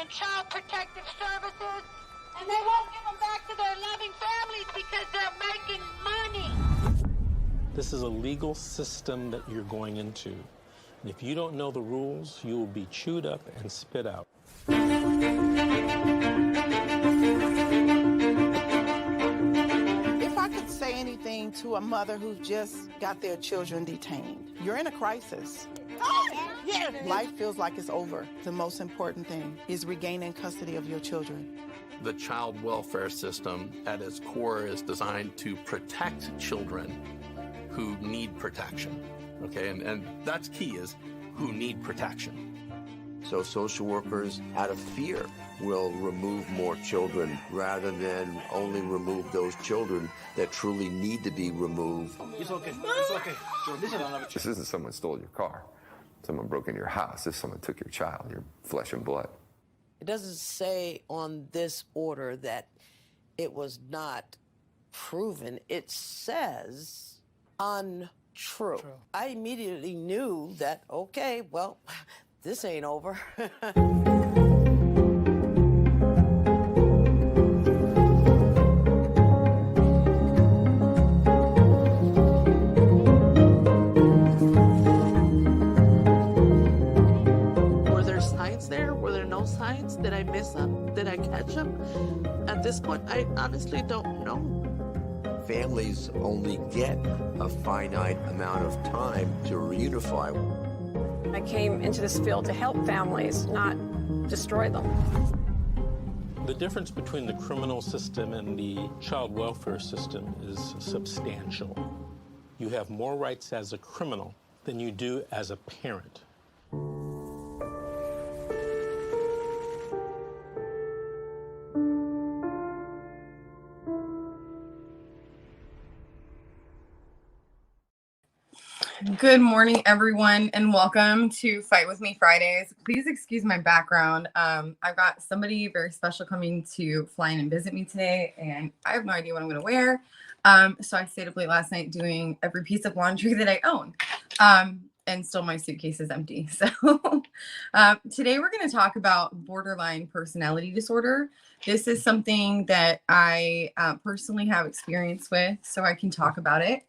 in child protective services, and they won't give them back to their loving families because they're making money. This is a legal system that you're going into. And if you don't know the rules, you will be chewed up and spit out. If I could say anything to a mother who just got their children detained, you're in a crisis. Yeah. Life feels like it's over. The most important thing is regaining custody of your children. The child welfare system at its core is designed to protect children who need protection, okay? And that's key, is who need protection. So social workers, out of fear, will remove more children rather than only remove those children that truly need to be removed. It's okay. It's okay. This isn't someone stole your car. Someone broke into your house. This is someone took your child, your flesh and blood. It doesn't say on this order that it was not proven. It says untrue. True. I immediately knew that, okay, well, this ain't over. Were there signs there? Were there no signs? Did I miss them? Did I catch them? At this point, I honestly don't know. Families only get a finite amount of time to reunify. I came into this field to help families, not destroy them. The difference between the criminal system and the child welfare system is substantial. You have more rights as a criminal than you do as a parent. Good morning, everyone, and welcome to Fight With Me Fridays. Please excuse my background. I've got somebody very special coming to fly in and visit me today, and I have no idea what I'm going to wear. So I stayed up late last night doing every piece of laundry that I own, and still my suitcase is empty. So today we're going to talk about borderline personality disorder. This is something that I personally have experience with, so I can talk about it.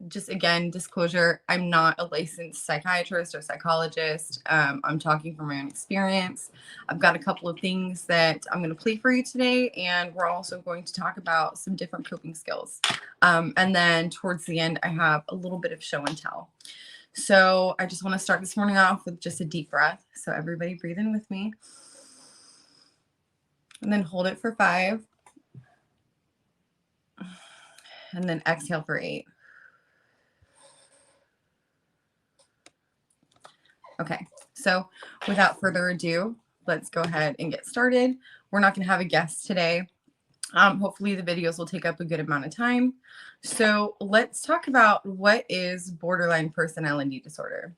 Just again, disclosure, I'm not a licensed psychiatrist or psychologist. I'm talking from my own experience. I've got a couple of things that I'm going to play for you today, and we're also going to talk about some different coping skills. And then towards the end, I have a little bit of show and tell. So I just want to start this morning off with just a deep breath. So everybody breathe in with me. And then hold it for 5. And then exhale for 8. Okay, so without further ado, let's go ahead and get started. We're not going to have a guest today. Hopefully the videos will take up a good amount of time. So let's talk about what is borderline personality disorder.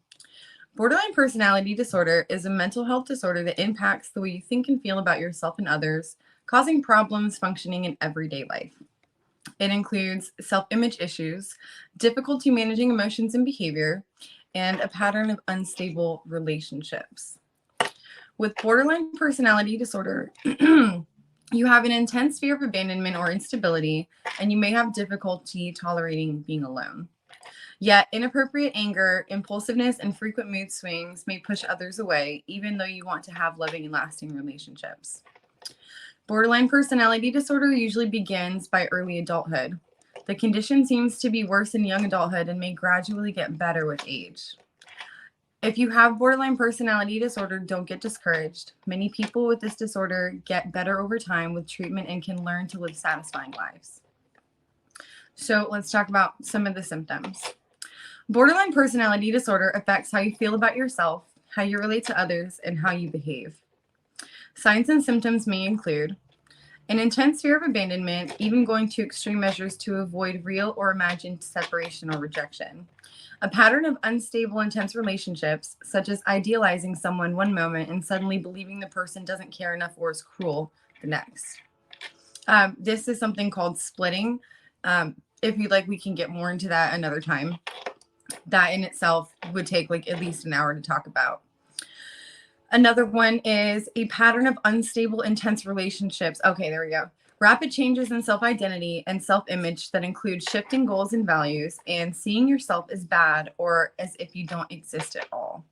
Borderline personality disorder is a mental health disorder that impacts the way you think and feel about yourself and others, causing problems functioning in everyday life. It includes self-image issues, difficulty managing emotions and behavior, and a pattern of unstable relationships. With borderline personality disorder, you have an intense fear of abandonment or instability, and you may have difficulty tolerating being alone. Yet, inappropriate anger, impulsiveness, and frequent mood swings may push others away, even though you want to have loving and lasting relationships. Borderline personality disorder usually begins by early adulthood. The condition seems to be worse in young adulthood and may gradually get better with age. If you have borderline personality disorder, don't get discouraged. Many people with this disorder get better over time with treatment and can learn to live satisfying lives. So let's talk about some of the symptoms. Borderline personality disorder affects how you feel about yourself, how you relate to others, and how you behave. Signs and symptoms may include an intense fear of abandonment, even going to extreme measures to avoid real or imagined separation or rejection. A pattern of unstable, intense relationships, such as idealizing someone one moment and suddenly believing the person doesn't care enough or is cruel the next. This is something called splitting. If you'd like, we can get more into that another time. That in itself would take like at least an hour to talk about. Another one is a pattern of unstable, intense relationships. Okay, there we go. Rapid changes in self-identity and self-image that include shifting goals and values and seeing yourself as bad or as if you don't exist at all.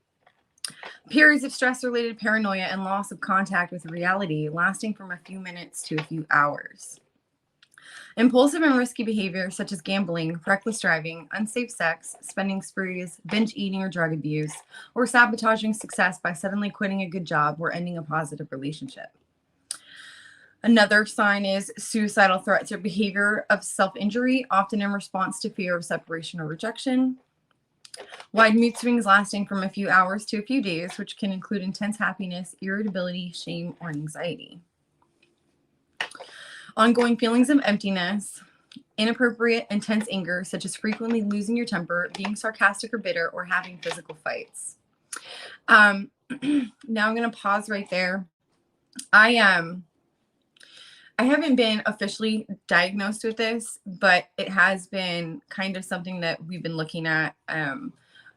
Periods of stress-related paranoia and loss of contact with reality lasting from a few minutes to a few hours. Impulsive and risky behavior such as gambling, reckless driving, unsafe sex, spending sprees, binge eating or drug abuse, or sabotaging success by suddenly quitting a good job or ending a positive relationship. Another sign is suicidal threats or behavior of self-injury, often in response to fear of separation or rejection. Wide mood swings lasting from a few hours to a few days, which can include intense happiness, irritability, shame, or anxiety. Ongoing feelings of emptiness, inappropriate, intense anger, such as frequently losing your temper, being sarcastic or bitter, or having physical fights. Now I'm going to pause right there. I haven't been officially diagnosed with this, but it has been kind of something that we've been looking at.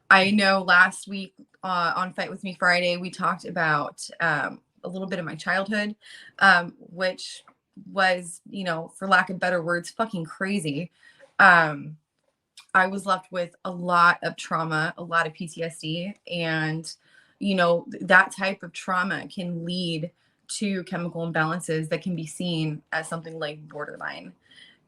I know last week on Fight With Me Friday, we talked about a little bit of my childhood, which was, for lack of better words, fucking crazy. I was left with a lot of trauma, a lot of PTSD, and, that type of trauma can lead to chemical imbalances that can be seen as something like borderline.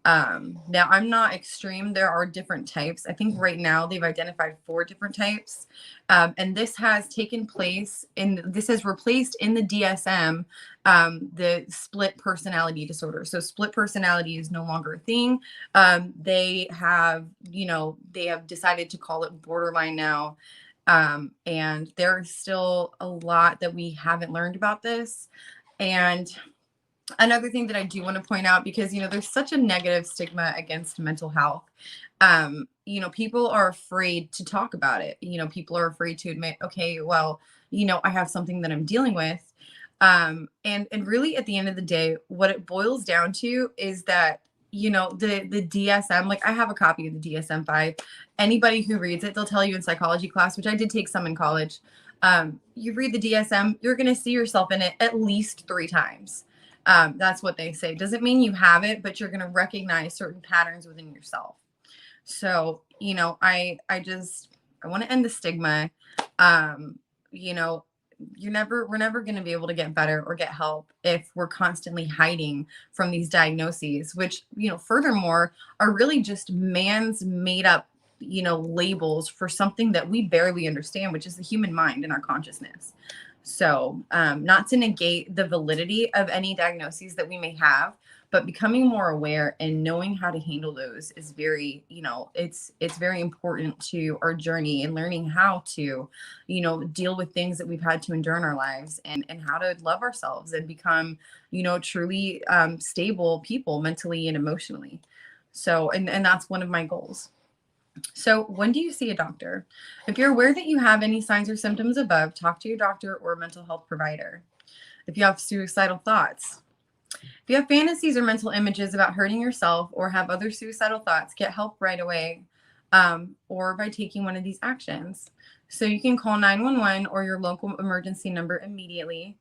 Now, I'm not extreme. There are different types. I think right now they've identified 4 different types. And this has taken place this has replaced in the DSM, the split personality disorder. So split personality is no longer a thing. They have decided to call it borderline now. And there's still a lot that we haven't learned about this. And another thing that I do want to point out, because, there's such a negative stigma against mental health. People are afraid to talk about it. People are afraid to admit, okay, well, I have something that I'm dealing with. And really at the end of the day, what it boils down to is that, the DSM, like I have a copy of the DSM-5. Anybody who reads it, they'll tell you in psychology class, which I did take some in college. You read the DSM, you're going to see yourself in it at least 3 times. That's what they say. Doesn't mean you have it, but you're going to recognize certain patterns within yourself. So, I want to end the stigma. We're never going to be able to get better or get help if we're constantly hiding from these diagnoses, which, furthermore, are really just man's made up, labels for something that we barely understand, which is the human mind and our consciousness. So, not to negate the validity of any diagnoses that we may have, but becoming more aware and knowing how to handle those is very, it's very important to our journey and learning how to, deal with things that we've had to endure in our lives and how to love ourselves and become, truly stable people mentally and emotionally. So, and that's one of my goals. So when do you see a doctor? If you're aware that you have any signs or symptoms above, talk to your doctor or mental health provider. If you have suicidal thoughts, if you have fantasies or mental images about hurting yourself or have other suicidal thoughts, get help right away or by taking one of these actions. So you can call 911 or your local emergency number immediately.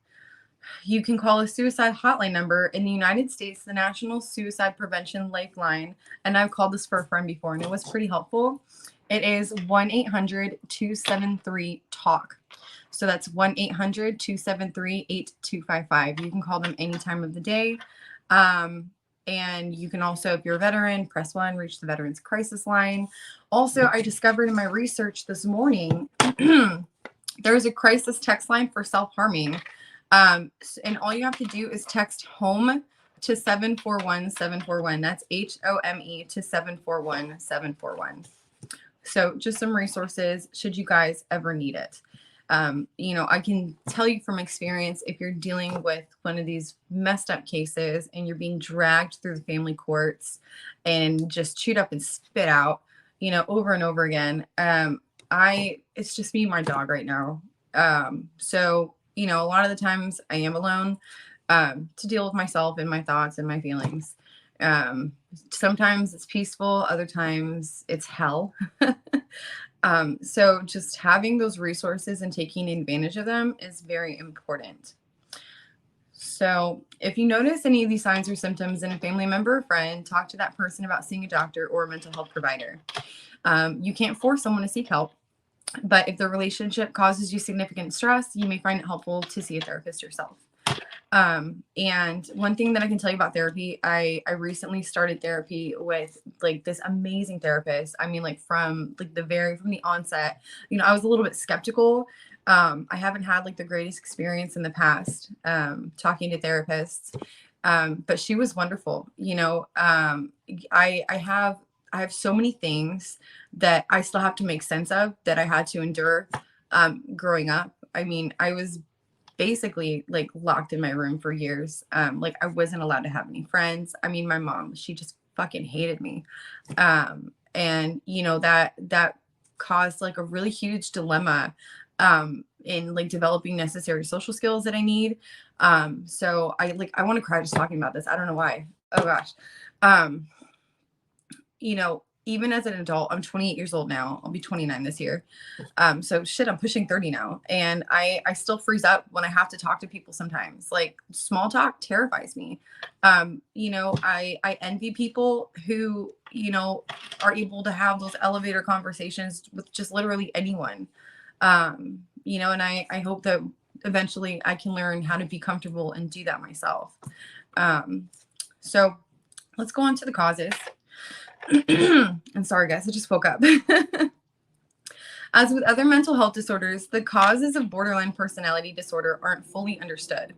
You can call a suicide hotline number in the United States, the National Suicide Prevention Lifeline. And I've called this for a friend before, and it was pretty helpful. It is 1-800-273-TALK. So that's 1-800-273-8255. You can call them any time of the day. And you can also, if you're a veteran, press 1, reach the Veterans Crisis Line. Also, I discovered in my research this morning, there's a crisis text line for self-harming. And all you have to do is text HOME to 741-741. That's HOME to 741-741. So just some resources should you guys ever need it. I can tell you from experience, if you're dealing with one of these messed up cases and you're being dragged through the family courts and just chewed up and spit out, over and over again, it's just me and my dog right now. So a lot of the times I am alone to deal with myself and my thoughts and my feelings. Sometimes it's peaceful. Other times it's hell. So just having those resources and taking advantage of them is very important. So if you notice any of these signs or symptoms in a family member or friend, talk to that person about seeing a doctor or a mental health provider. You can't force someone to seek help, but if the relationship causes you significant stress, you may find it helpful to see a therapist yourself. And one thing that I can tell you about therapy, I recently started therapy with like this amazing therapist. I mean, like from the onset, you know, I was a little bit skeptical. I haven't had like the greatest experience in the past, talking to therapists. But she was wonderful. You know, I have so many things that I still have to make sense of that I had to endure, growing up. I mean, I was basically like locked in my room for years. Like I wasn't allowed to have any friends. I mean, my mom, she just fucking hated me. And you know, that caused like a really huge dilemma, in like developing necessary social skills that I need. So I want to cry just talking about this. I don't know why. Oh gosh. You know, even as an adult, I'm 28 years old now. I'll be 29 this year. So shit, I'm pushing 30 now. And I still freeze up when I have to talk to people sometimes. Like small talk terrifies me. You know, I envy people who, you know, are able to have those elevator conversations with just literally anyone. You know, and I hope that eventually I can learn how to be comfortable and do that myself. So let's go on to the causes. I'm sorry, guys, I just woke up. As with other mental health disorders, the causes of borderline personality disorder aren't fully understood.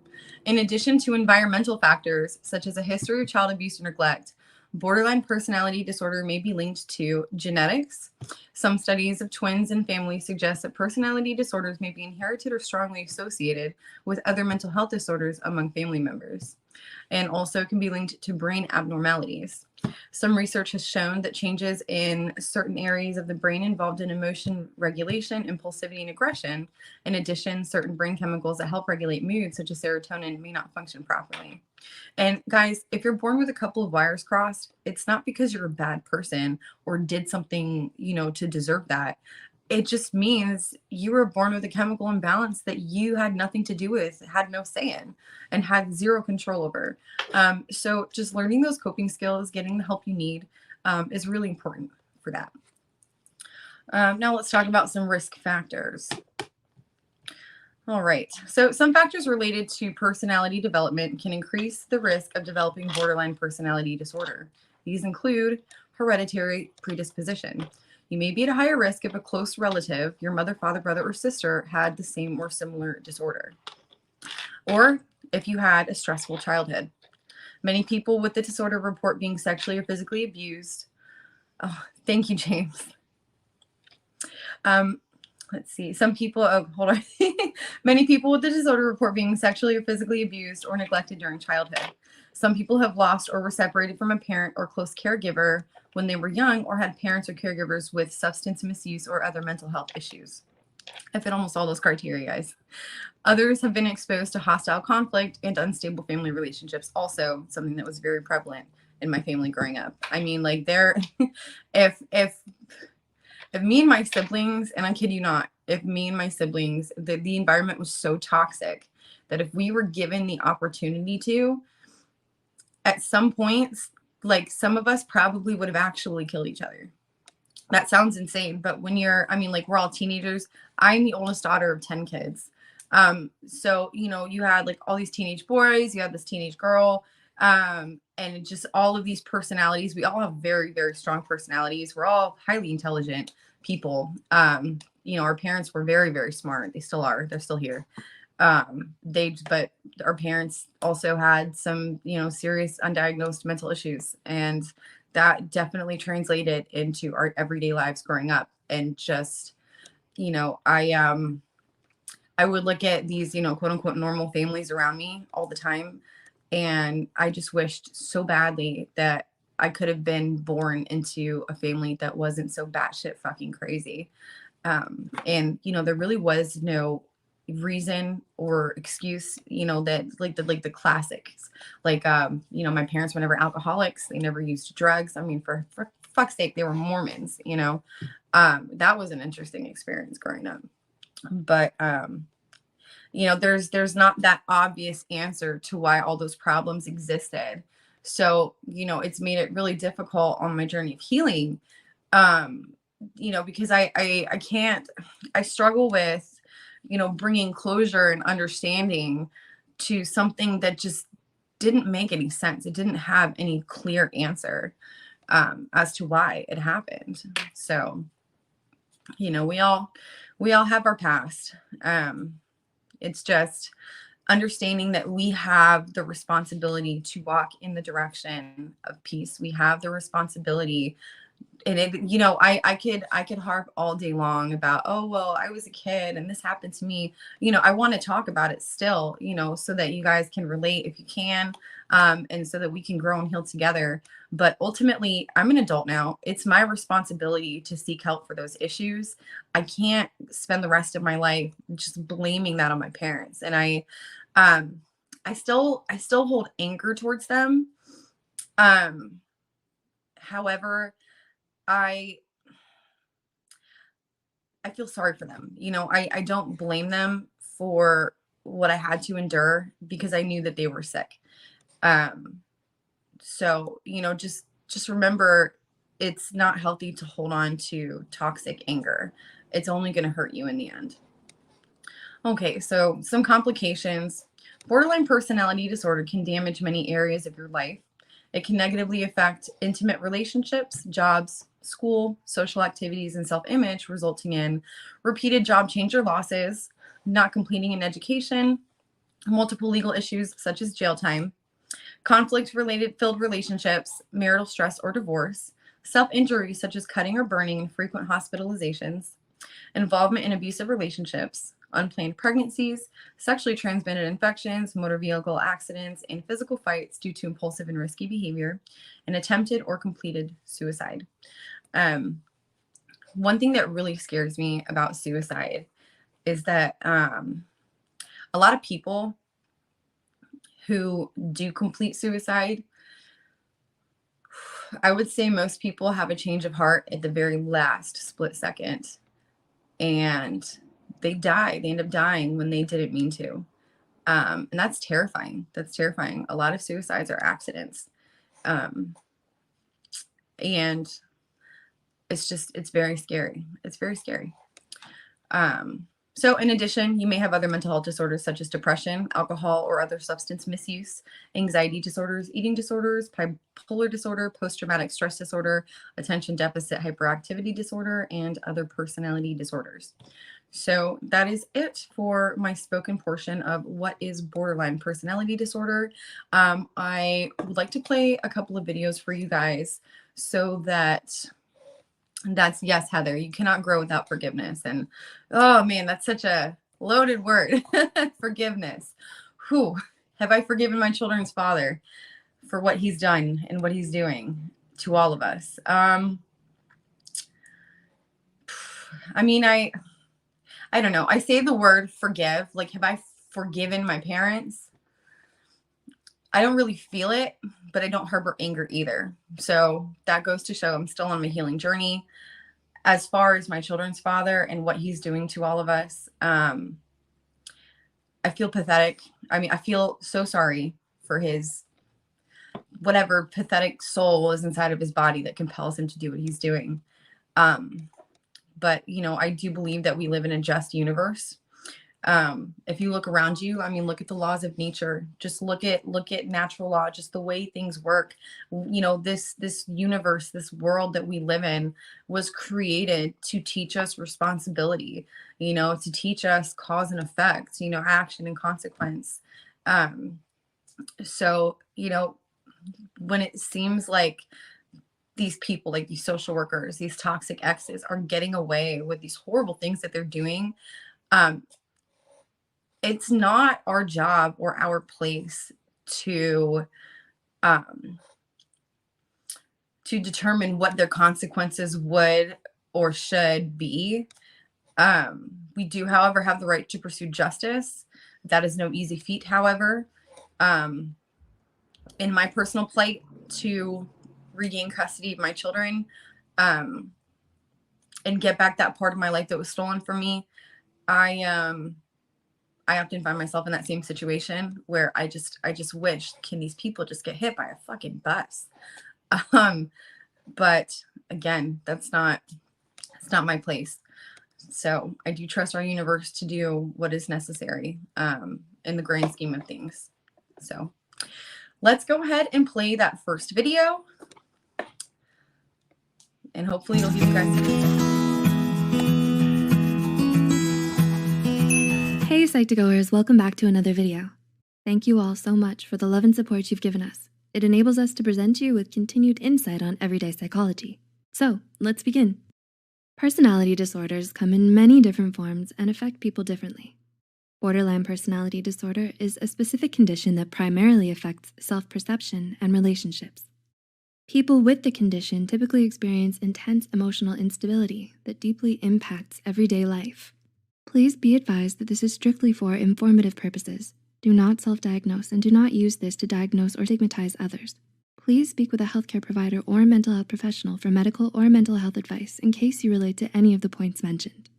In addition to environmental factors, such as a history of child abuse or neglect, borderline personality disorder may be linked to genetics. Some studies of twins and families suggest that personality disorders may be inherited or strongly associated with other mental health disorders among family members, and also can be linked to brain abnormalities. Some research has shown that changes in certain areas of the brain involved in emotion regulation, impulsivity, and aggression. In addition, certain brain chemicals that help regulate mood, such as serotonin, may not function properly. And guys, if you're born with a couple of wires crossed, it's not because you're a bad person or did something, you know, to deserve that. It just means you were born with a chemical imbalance that you had nothing to do with, had no say in, and had zero control over. So just learning those coping skills, getting the help you need, is really important for that. Now let's talk about some risk factors. All right. So some factors related to personality development can increase the risk of developing borderline personality disorder. These include hereditary predisposition. You may be at a higher risk if a close relative, your mother, father, brother, or sister, had the same or similar disorder, or if you had a stressful childhood. Many people with the disorder report being sexually or physically abused. Oh, thank you, James. Let's see. Some people, hold on. Many people with the disorder report being sexually or physically abused or neglected during childhood. Some people have lost or were separated from a parent or close caregiver when they were young, or had parents or caregivers with substance misuse or other mental health issues. I fit almost all those criteria, guys. Others have been exposed to hostile conflict and unstable family relationships, also something that was very prevalent in my family growing up. I mean, like if me and my siblings, and I kid you not, if me and my siblings, the environment was so toxic that if we were given the opportunity to, at some points, like some of us probably would have actually killed each other. That sounds insane, but when I mean, like we're all teenagers. I'm the oldest daughter of 10 kids. So, you know, you had like all these teenage boys, you had this teenage girl, and just all of these personalities. We all have very, very strong personalities. We're all highly intelligent people. You know, our parents were very, very smart. They still are. They're still here. But our parents also had some, you know, serious undiagnosed mental issues, and that definitely translated into our everyday lives growing up. And just, you know, I would look at these, you know, quote unquote normal families around me all the time, and I just wished so badly that I could have been born into a family that wasn't so batshit fucking crazy. And you know, there really was no reason or excuse, you know, that like the classics, like you know, my parents were never alcoholics, they never used drugs. I mean, for fuck's sake, they were Mormons, you know. That was an interesting experience growing up. But there's not that obvious answer to why all those problems existed. So, it's made it really difficult on my journey of healing. Because I struggle with, bringing closure and understanding to something that just didn't make any sense. It didn't have any clear answer as to why it happened. So, we all have our past. It's just understanding that we have the responsibility to walk in the direction of peace. We have the responsibility. And I could harp all day long about, oh, well, I was a kid and this happened to me. I want to talk about it still, so that you guys can relate if you can, and so that we can grow and heal together. But ultimately, I'm an adult now. It's my responsibility to seek help for those issues. I can't spend the rest of my life just blaming that on my parents. And I still hold anger towards them. However, I feel sorry for them. I don't blame them for what I had to endure because I knew that they were sick. So, just remember, it's not healthy to hold on to toxic anger. It's only going to hurt you in the end. Okay, so some complications. Borderline personality disorder can damage many areas of your life. It can negatively affect intimate relationships, jobs, school, social activities, and self-image, resulting in repeated job change or losses, not completing an education, multiple legal issues such as jail time, conflict-related filled relationships, marital stress or divorce, self-injury such as cutting or burning, and frequent hospitalizations, involvement in abusive relationships, unplanned pregnancies, sexually transmitted infections, motor vehicle accidents, and physical fights due to impulsive and risky behavior, and attempted or completed suicide. One thing that really scares me about suicide is that a lot of people who do complete suicide, I would say most people have a change of heart at the very last split second, and they die. They end up dying when they didn't mean to. And that's terrifying. That's terrifying. A lot of suicides are accidents. And it's very scary. It's very scary. So in addition, you may have other mental health disorders such as depression, alcohol or other substance misuse, anxiety disorders, eating disorders, bipolar disorder, post-traumatic stress disorder, attention deficit hyperactivity disorder, and other personality disorders. So that is it for my spoken portion of what is borderline personality disorder. I would like to play a couple of videos for you guys so that's yes, Heather, you cannot grow without forgiveness. And oh man, that's such a loaded word. Forgiveness. Whew. Have I forgiven my children's father for what he's done and what he's doing to all of us? I mean, I don't know. I say the word forgive. Like, have I forgiven my parents? I don't really feel it, but I don't harbor anger either. So that goes to show I'm still on my healing journey. As far as my children's father and what he's doing to all of us, I feel pathetic. I mean, I feel so sorry for his whatever pathetic soul is inside of his body that compels him to do what he's doing. But, I do believe that we live in a just universe. If you look around you, I mean, look at the laws of nature, just look at natural law, just the way things work. This universe, this world that we live in was created to teach us responsibility, to teach us cause and effect, action and consequence. So, when it seems like these people, like these social workers, these toxic exes are getting away with these horrible things that they're doing, it's not our job or our place to determine what their consequences would or should be. We do, however, have the right to pursue justice. That is no easy feat, however. In my personal plight to regain custody of my children, and get back that part of my life that was stolen from me. I often find myself in that same situation where I just wish, can these people just get hit by a fucking bus? But again, it's not my place. So I do trust our universe to do what is necessary in the grand scheme of things. So let's go ahead and play that first video. And hopefully it'll give you guys some insight. Hey Psych2Goers, welcome back to another video. Thank you all so much for the love and support you've given us. It enables us to present you with continued insight on everyday psychology. So let's begin. Personality disorders come in many different forms and affect people differently. Borderline personality disorder is a specific condition that primarily affects self-perception and relationships. People with the condition typically experience intense emotional instability that deeply impacts everyday life. Please be advised that this is strictly for informative purposes. Do not self-diagnose and do not use this to diagnose or stigmatize others. Please speak with a healthcare provider or a mental health professional for medical or mental health advice in case you relate to any of the points mentioned.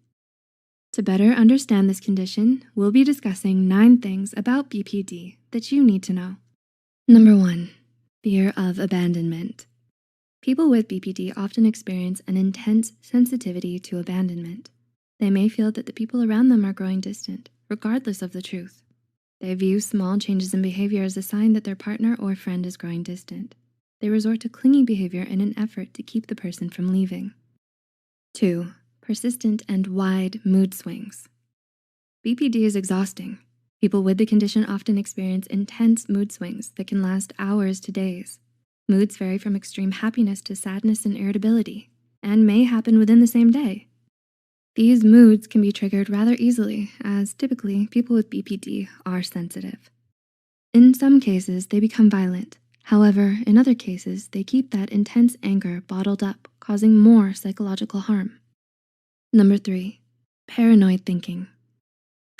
To better understand this condition, we'll be discussing 9 things about BPD that you need to know. Number 1, fear of abandonment. People with BPD often experience an intense sensitivity to abandonment. They may feel that the people around them are growing distant, regardless of the truth. They view small changes in behavior as a sign that their partner or friend is growing distant. They resort to clingy behavior in an effort to keep the person from leaving. 2, persistent and wide mood swings. BPD is exhausting. People with the condition often experience intense mood swings that can last hours to days. Moods vary from extreme happiness to sadness and irritability, and may happen within the same day. These moods can be triggered rather easily, as typically people with BPD are sensitive. In some cases, they become violent. However, in other cases, they keep that intense anger bottled up, causing more psychological harm. Number 3, paranoid thinking.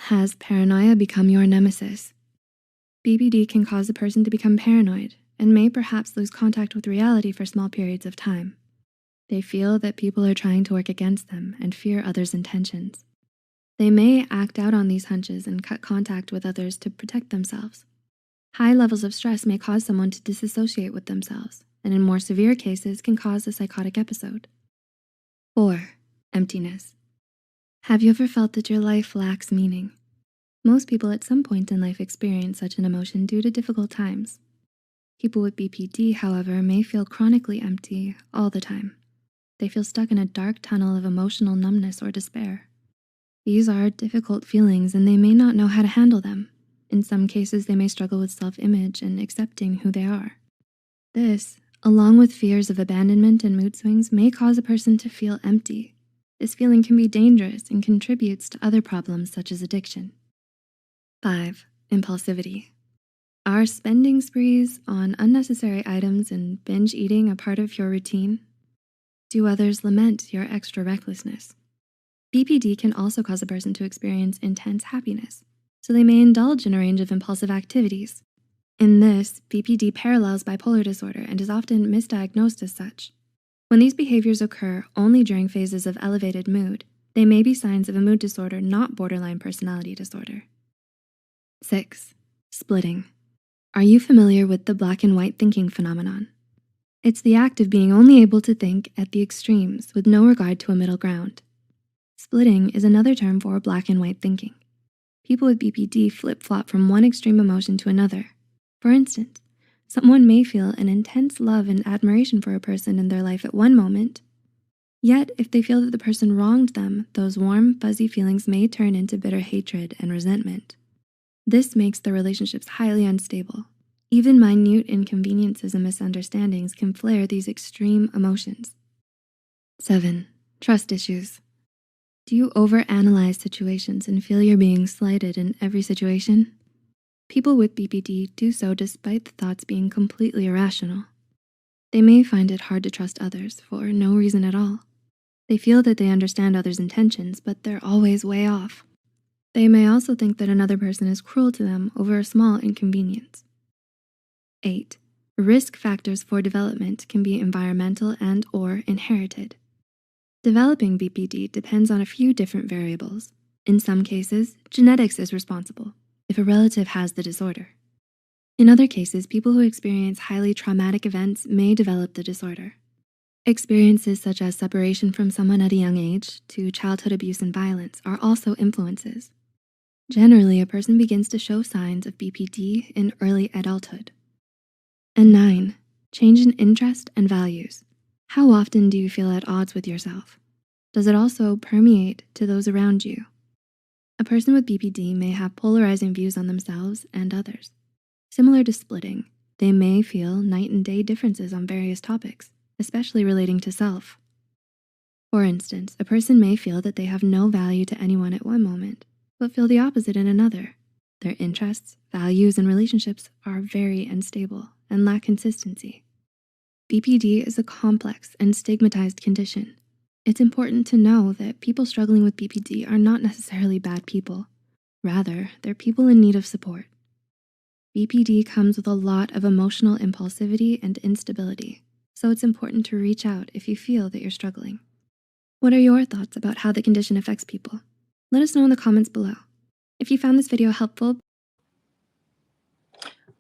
Has paranoia become your nemesis? BPD can cause a person to become paranoid and may perhaps lose contact with reality for small periods of time. They feel that people are trying to work against them and fear others' intentions. They may act out on these hunches and cut contact with others to protect themselves. High levels of stress may cause someone to disassociate with themselves, and in more severe cases can cause a psychotic episode. 4, emptiness. Have you ever felt that your life lacks meaning? Most people at some point in life experience such an emotion due to difficult times. People with BPD, however, may feel chronically empty all the time. They feel stuck in a dark tunnel of emotional numbness or despair. These are difficult feelings and they may not know how to handle them. In some cases, they may struggle with self-image and accepting who they are. This, along with fears of abandonment and mood swings, may cause a person to feel empty. This feeling can be dangerous and contributes to other problems such as addiction. 5, impulsivity. Are spending sprees on unnecessary items and binge eating a part of your routine? Do others lament your extra recklessness? BPD can also cause a person to experience intense happiness, so they may indulge in a range of impulsive activities. In this, BPD parallels bipolar disorder and is often misdiagnosed as such. When these behaviors occur only during phases of elevated mood, they may be signs of a mood disorder, not borderline personality disorder. 6, splitting. Are you familiar with the black and white thinking phenomenon? It's the act of being only able to think at the extremes with no regard to a middle ground. Splitting is another term for black and white thinking. People with BPD flip-flop from one extreme emotion to another. For instance, someone may feel an intense love and admiration for a person in their life at one moment, yet if they feel that the person wronged them, those warm, fuzzy feelings may turn into bitter hatred and resentment. This makes their relationships highly unstable. Even minute inconveniences and misunderstandings can flare these extreme emotions. 7, trust issues. Do you overanalyze situations and feel you're being slighted in every situation? People with BPD do so despite the thoughts being completely irrational. They may find it hard to trust others for no reason at all. They feel that they understand others' intentions, but they're always way off. They may also think that another person is cruel to them over a small inconvenience. 8, risk factors for development can be environmental and/or inherited. Developing BPD depends on a few different variables. In some cases, genetics is responsible if a relative has the disorder. In other cases, people who experience highly traumatic events may develop the disorder. Experiences such as separation from someone at a young age to childhood abuse and violence are also influences. Generally, a person begins to show signs of BPD in early adulthood. And 9, change in interest and values. How often do you feel at odds with yourself? Does it also permeate to those around you? A person with BPD may have polarizing views on themselves and others. Similar to splitting, they may feel night and day differences on various topics, especially relating to self. For instance, a person may feel that they have no value to anyone at one moment, but feel the opposite in another. Their interests, values, and relationships are very unstable and lack consistency. BPD is a complex and stigmatized condition. It's important to know that people struggling with BPD are not necessarily bad people. Rather, they're people in need of support. BPD comes with a lot of emotional impulsivity and instability, so it's important to reach out if you feel that you're struggling. What are your thoughts about how the condition affects people? Let us know in the comments below. If you found this video helpful.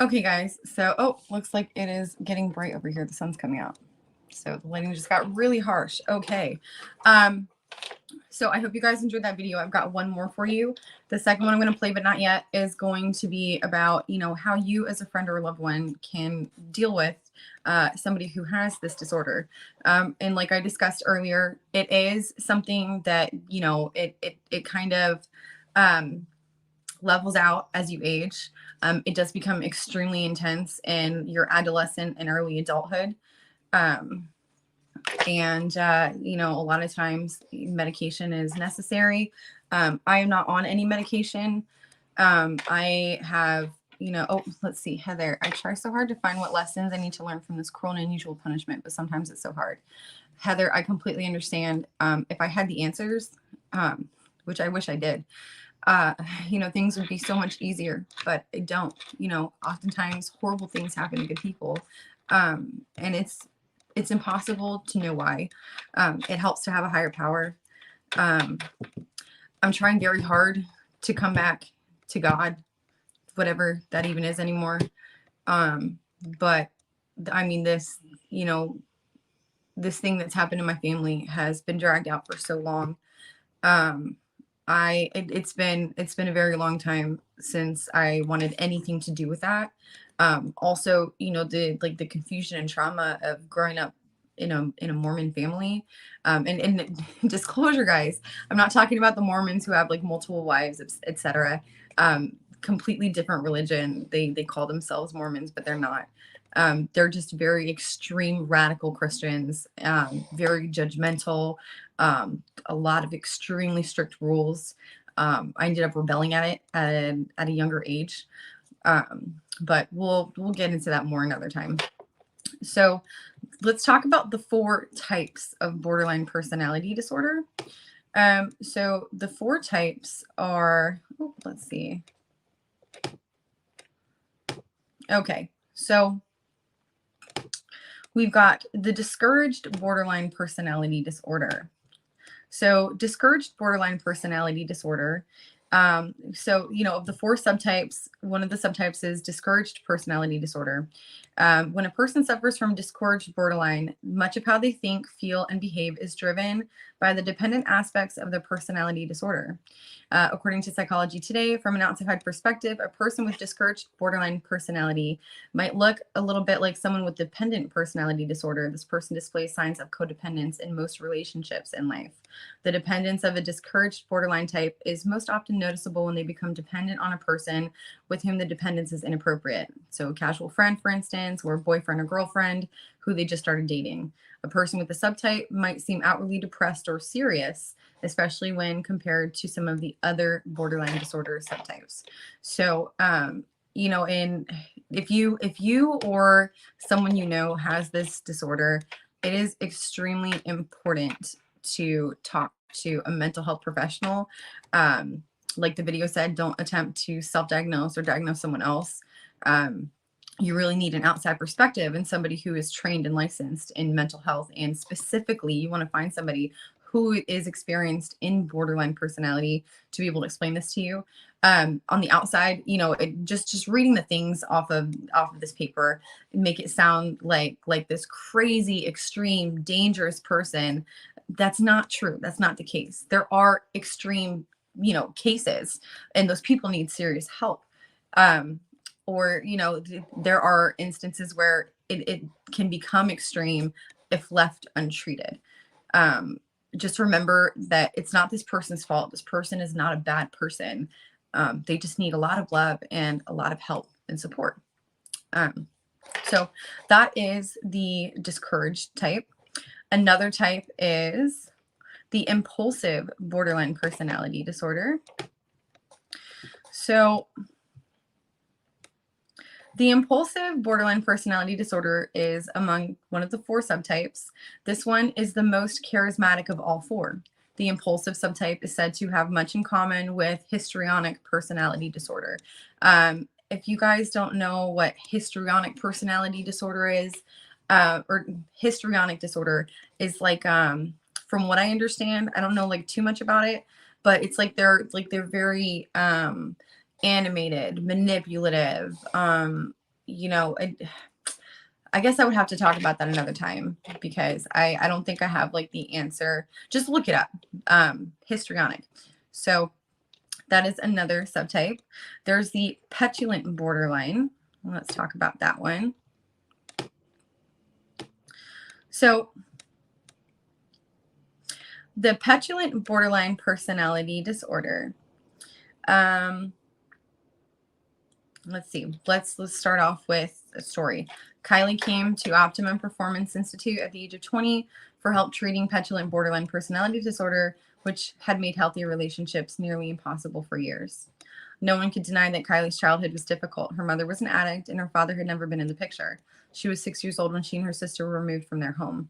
Okay guys, so, looks like it is getting bright over here. The sun's coming out. So the lighting just got really harsh. Okay. So I hope you guys enjoyed that video. I've got one more for you. The second one I'm going to play, but not yet, is going to be about, how you as a friend or a loved one can deal with somebody who has this disorder. And like I discussed earlier, it is something that, it kind of levels out as you age. It does become extremely intense in your adolescent and early adulthood. A lot of times medication is necessary. I am not on any medication. I have, let's see, Heather, I try so hard to find what lessons I need to learn from this cruel and unusual punishment, but sometimes it's so hard. Heather, I completely understand. If I had the answers, which I wish I did, things would be so much easier, but I don't. Oftentimes horrible things happen to good people. And it's impossible to know why. It helps to have a higher power. I'm trying very hard to come back to God, whatever that even is anymore. But I mean, this thing that's happened in my family has been dragged out for so long. It's been a very long time since I wanted anything to do with that. Also, the confusion and trauma of growing up in a Mormon family. And disclosure, guys, I'm not talking about the Mormons who have like multiple wives, etc. Completely different religion. They call themselves Mormons, but they're not. They're just very extreme radical Christians, very judgmental, a lot of extremely strict rules. I ended up rebelling at it at a younger age. But we'll get into that more another time. So let's talk about the 4 types of borderline personality disorder. So the 4 types are, let's see. Okay, so we've got the discouraged borderline personality disorder. So discouraged borderline personality disorder. Of the 4 subtypes, one of the subtypes is discouraged personality disorder. When a person suffers from discouraged borderline, much of how they think, feel, and behave is driven by the dependent aspects of the personality disorder. According to Psychology Today, from an outside perspective, a person with discouraged borderline personality might look a little bit like someone with dependent personality disorder. This person displays signs of codependence in most relationships in life. The dependence of a discouraged borderline type is most often noticeable when they become dependent on a person with whom the dependence is inappropriate. So a casual friend, for instance, or a boyfriend or girlfriend who they just started dating. A person with the subtype might seem outwardly depressed or serious, especially when compared to some of the other borderline disorder subtypes. So, if you or someone has this disorder, it is extremely important to talk to a mental health professional. Like the video said, don't attempt to self-diagnose or diagnose someone else. You really need an outside perspective and somebody who is trained and licensed in mental health. And specifically, you want to find somebody who is experienced in borderline personality to be able to explain this to you. On the outside, you know, just reading the things off of this paper make it sound like this crazy, extreme, dangerous person. That's not true. That's not the case. There are extreme, you know, cases, and those people need serious help. Or, you know, there are instances where it can become extreme if left untreated. Just remember that it's not this person's fault. This person is not a bad person. They just need a lot of love and a lot of help and support. So that is the discouraged type. Another type is the impulsive borderline personality disorder. So the impulsive borderline personality disorder is among one of the 4 subtypes. This one is the most charismatic of all 4. The impulsive subtype is said to have much in common with histrionic personality disorder. If you guys don't know what histrionic personality disorder is, or histrionic disorder is like, from what I understand, I don't know like too much about it, but it's like they're very animated, manipulative. You know, I guess I would have to talk about that another time because I don't think I have like the answer. Just look it up. Histrionic. So that is another subtype. There's the petulant borderline. Let's talk about that one. So the petulant borderline personality disorder. Let's see. Let's start off with a story. Kylie came to Optimum Performance Institute at the age of 20 for help treating petulant borderline personality disorder, which had made healthy relationships nearly impossible for years. No one could deny that Kylie's childhood was difficult. Her mother was an addict, and her father had never been in the picture. She was 6 years old when she and her sister were removed from their home.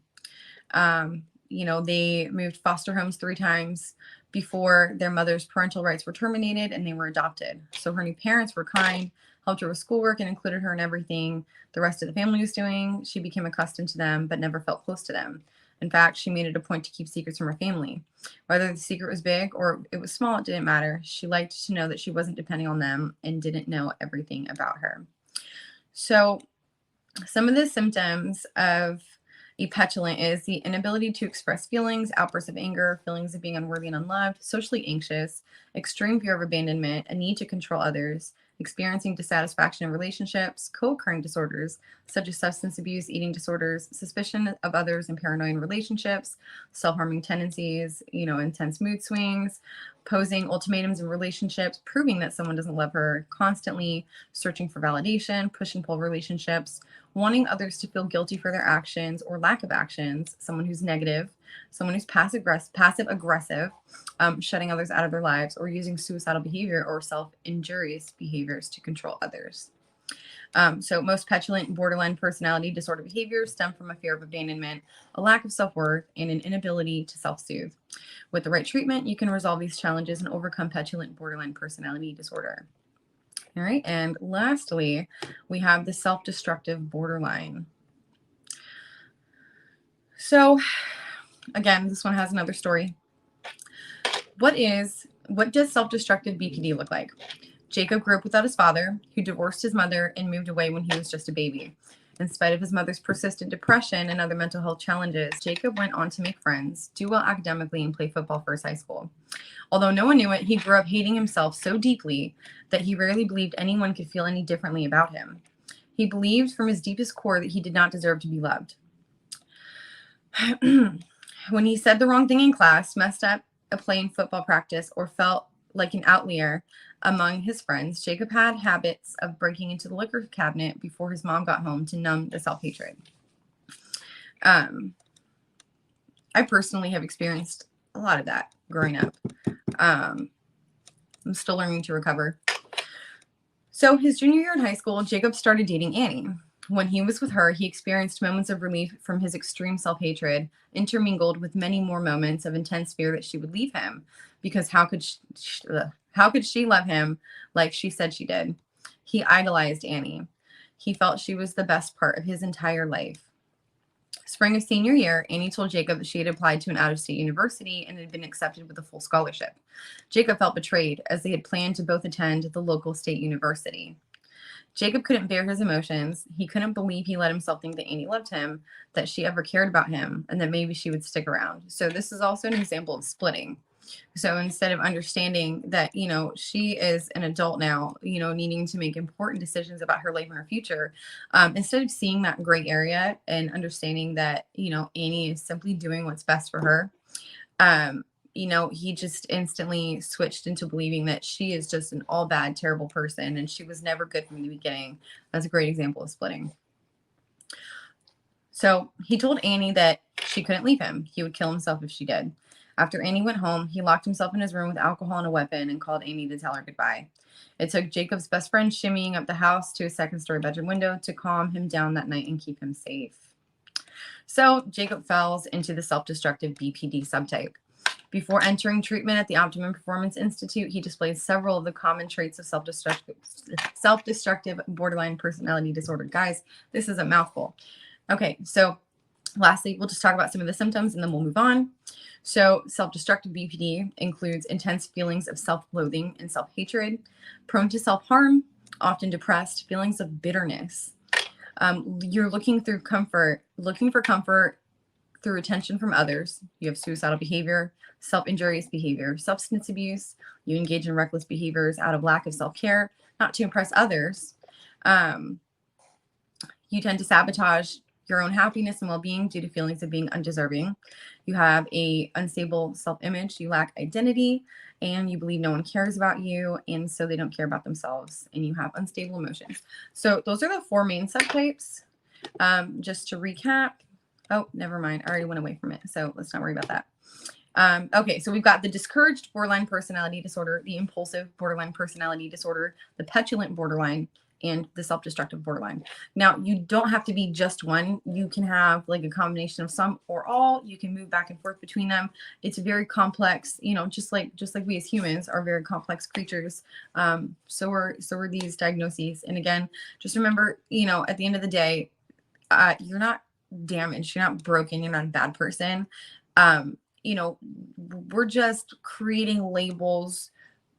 You know, they moved foster homes 3 times before their mother's parental rights were terminated and they were adopted. So her new parents were kind, helped her with schoolwork, and included her in everything the rest of the family was doing. She became accustomed to them, but never felt close to them. In fact, she made it a point to keep secrets from her family. Whether the secret was big or it was small, it didn't matter. She liked to know that she wasn't depending on them and didn't know everything about her. So some of the symptoms of a petulant is the inability to express feelings, outbursts of anger, feelings of being unworthy and unloved, socially anxious, extreme fear of abandonment, a need to control others, experiencing dissatisfaction in relationships, co-occurring disorders such as substance abuse, eating disorders, suspicion of others and paranoia in relationships, self-harming tendencies, you know, intense mood swings, posing ultimatums in relationships, proving that someone doesn't love her, constantly searching for validation, push and pull relationships, wanting others to feel guilty for their actions or lack of actions, someone who's negative, someone who's passive aggressive, shutting others out of their lives, or using suicidal behavior or self-injurious behaviors to control others. So most petulant borderline personality disorder behaviors stem from a fear of abandonment, a lack of self-worth, and an inability to self-soothe. With the right treatment, you can resolve these challenges and overcome petulant borderline personality disorder. All right, and lastly, we have the self-destructive borderline. So again, this one has another story. What does self-destructive BPD look like? Jacob grew up without his father, who divorced his mother and moved away when he was just a baby. In spite of his mother's persistent depression and other mental health challenges, Jacob went on to make friends, do well academically, and play football for his high school. Although no one knew it, he grew up hating himself so deeply that he rarely believed anyone could feel any differently about him. He believed from his deepest core that he did not deserve to be loved. When he said the wrong thing in class, messed up a play in football practice, or felt like an outlier among his friends, Jacob had habits of breaking into the liquor cabinet before his mom got home to numb the self-hatred. I personally have experienced a lot of that growing up. I'm still learning to recover. So his junior year in high school, Jacob started dating Annie. When he was with her, he experienced moments of relief from his extreme self-hatred, intermingled with many more moments of intense fear that she would leave him, because how could she love him like she said she did? He idolized Annie. He felt she was the best part of his entire life. Spring of senior year, Annie told Jacob that she had applied to an out-of-state university and had been accepted with a full scholarship. Jacob felt betrayed, as they had planned to both attend the local state university. Jacob couldn't bear his emotions. He couldn't believe he let himself think that Annie loved him, that she ever cared about him, and that maybe she would stick around. So this is also an example of splitting. So instead of understanding that, you know, she is an adult now, you know, needing to make important decisions about her life and her future, instead of seeing that gray area and understanding that, you know, Annie is simply doing what's best for her, you know, he just instantly switched into believing that she is just an all bad, terrible person and she was never good from the beginning. That's a great example of splitting. So he told Annie that she couldn't leave him. He would kill himself if she did. After Annie went home, he locked himself in his room with alcohol and a weapon and called Annie to tell her goodbye. It took Jacob's best friend shimmying up the house to a second-story bedroom window to calm him down that night and keep him safe. So Jacob falls into the self-destructive BPD subtype. Before entering treatment at the Optimum Performance Institute, he displays several of the common traits of self-destructive borderline personality disorder. Guys, this is a mouthful. Okay, so lastly, we'll just talk about some of the symptoms and then we'll move on. So self-destructive BPD includes intense feelings of self-loathing and self-hatred, prone to self-harm, often depressed, feelings of bitterness. You're looking for comfort through attention from others. You have suicidal behavior, self-injurious behavior, substance abuse. You engage in reckless behaviors out of lack of self-care, not to impress others. You tend to sabotage your own happiness and well-being due to feelings of being undeserving. You have a unstable self-image. You lack identity, and you believe no one cares about you, and so they don't care about themselves, and you have unstable emotions. So those are the 4 main subtypes. Just to recap. Oh, never mind. I already went away from it, so let's not worry about that. Okay, so we've got the discouraged borderline personality disorder, the impulsive borderline personality disorder, the petulant borderline, and the self-destructive borderline. Now, you don't have to be just one. You can have like a combination of some or all. You can move back and forth between them. It's very complex, you know, just like we as humans are very complex creatures. So are these diagnoses. And again, just remember, you know, at the end of the day, you're not damaged, you're not broken, you're not a bad person. You know, we're just creating labels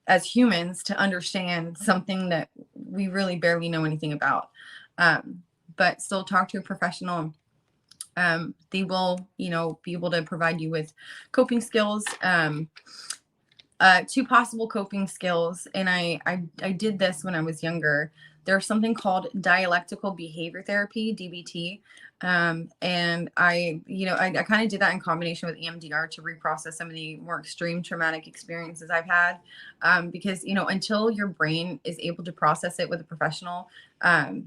as humans to understand something that we really barely know anything about. But still talk to a professional. They will, you know, be able to provide you with coping skills. 2 possible coping skills. And I did this when I was younger. There's something called dialectical behavior therapy, DBT. And I kind of did that in combination with EMDR to reprocess some of the more extreme traumatic experiences I've had. Because, you know, until your brain is able to process it with a professional,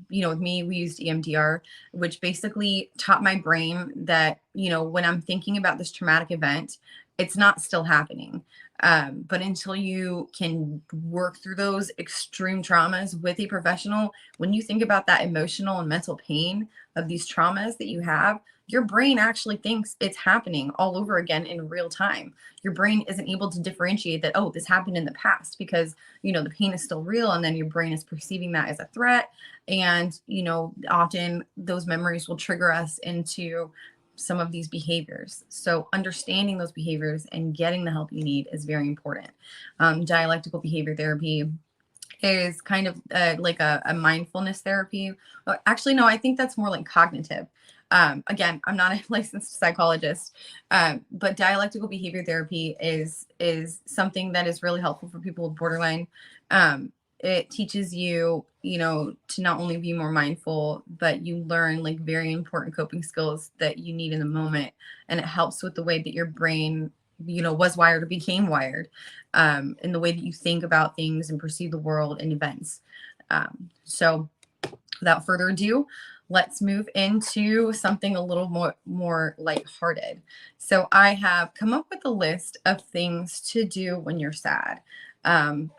you know, with me, we used EMDR, which basically taught my brain that, you know, when I'm thinking about this traumatic event, it's not still happening. But until you can work through those extreme traumas with a professional, when you think about that emotional and mental pain of these traumas that you have, your brain actually thinks it's happening all over again in real time. Your brain isn't able to differentiate that, oh, this happened in the past, because, you know, the pain is still real. And then your brain is perceiving that as a threat. And, you know, often those memories will trigger us into some of these behaviors. So understanding those behaviors and getting the help you need is very important. Dialectical behavior therapy is kind of like a mindfulness therapy. Actually, no, I think that's more like cognitive. Again, I'm not a licensed psychologist, but dialectical behavior therapy is something that is really helpful for people with borderline. It teaches you, you know, to not only be more mindful, but you learn like very important coping skills that you need in the moment. And it helps with the way that your brain, you know, was wired or became wired, in the way that you think about things and perceive the world and events. So without further ado, let's move into something a little more lighthearted. So I have come up with a list of things to do when you're sad.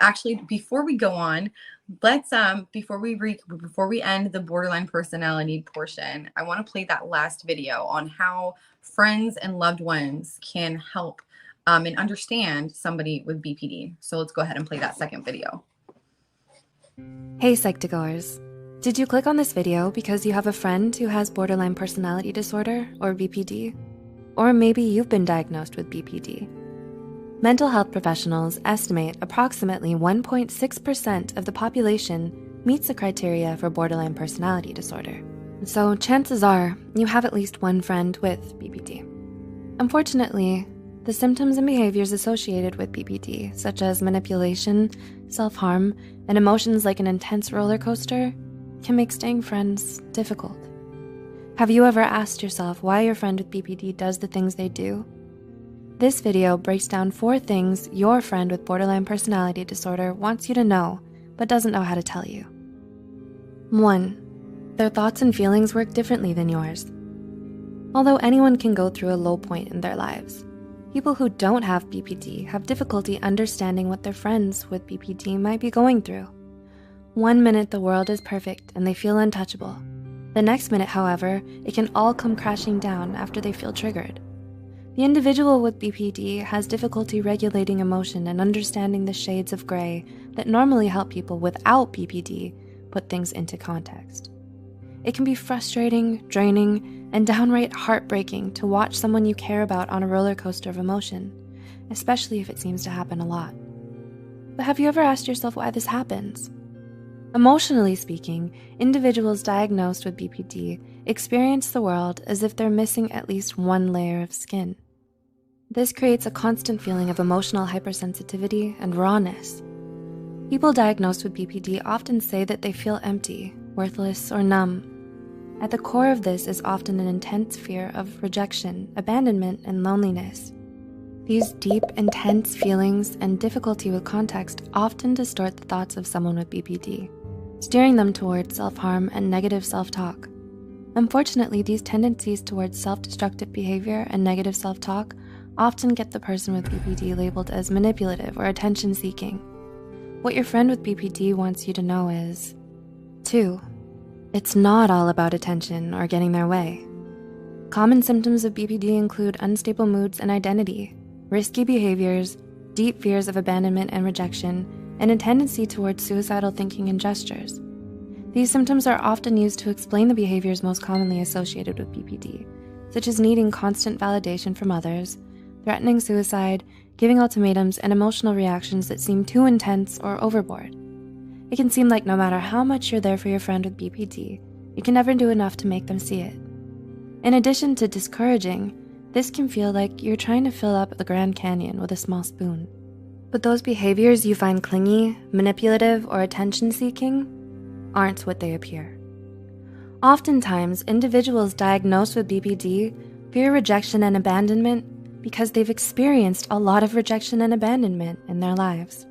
Actually, before we go on, let's before we end the borderline personality portion, I want to play that last video on how friends and loved ones can help and understand somebody with BPD. So let's go ahead and play that second video. Hey Psych2Goers. Did you click on this video because you have a friend who has borderline personality disorder or BPD? Or maybe you've been diagnosed with BPD. Mental health professionals estimate approximately 1.6% of the population meets the criteria for borderline personality disorder. So chances are you have at least one friend with BPD. Unfortunately, the symptoms and behaviors associated with BPD, such as manipulation, self-harm, and emotions like an intense roller coaster, can make staying friends difficult. Have you ever asked yourself why your friend with BPD does the things they do? This video breaks down 4 things your friend with borderline personality disorder wants you to know, but doesn't know how to tell you. 1. Their thoughts and feelings work differently than yours. Although anyone can go through a low point in their lives, people who don't have BPD have difficulty understanding what their friends with BPD might be going through. One minute the world is perfect and they feel untouchable. The next minute, however, it can all come crashing down after they feel triggered. The individual with BPD has difficulty regulating emotion and understanding the shades of gray that normally help people without BPD put things into context. It can be frustrating, draining, and downright heartbreaking to watch someone you care about on a roller coaster of emotion, especially if it seems to happen a lot. But have you ever asked yourself why this happens? Emotionally speaking, individuals diagnosed with BPD experience the world as if they're missing at least one layer of skin. This creates a constant feeling of emotional hypersensitivity and rawness. People diagnosed with BPD often say that they feel empty, worthless, or numb. At the core of this is often an intense fear of rejection, abandonment, and loneliness. These deep, intense feelings and difficulty with context often distort the thoughts of someone with BPD, steering them towards self-harm and negative self-talk. Unfortunately, these tendencies towards self-destructive behavior and negative self-talk often get the person with BPD labeled as manipulative or attention-seeking. What your friend with BPD wants you to know is, 2. It's not all about attention or getting their way. Common symptoms of BPD include unstable moods and identity, risky behaviors, deep fears of abandonment and rejection, and a tendency towards suicidal thinking and gestures. These symptoms are often used to explain the behaviors most commonly associated with BPD, such as needing constant validation from others, threatening suicide, giving ultimatums, and emotional reactions that seem too intense or overboard. It can seem like no matter how much you're there for your friend with BPD, you can never do enough to make them see it. In addition to discouraging, this can feel like you're trying to fill up the Grand Canyon with a small spoon. But those behaviors you find clingy, manipulative, or attention-seeking aren't what they appear. Oftentimes, individuals diagnosed with BPD fear rejection and abandonment because they've experienced a lot of rejection and abandonment in their lives.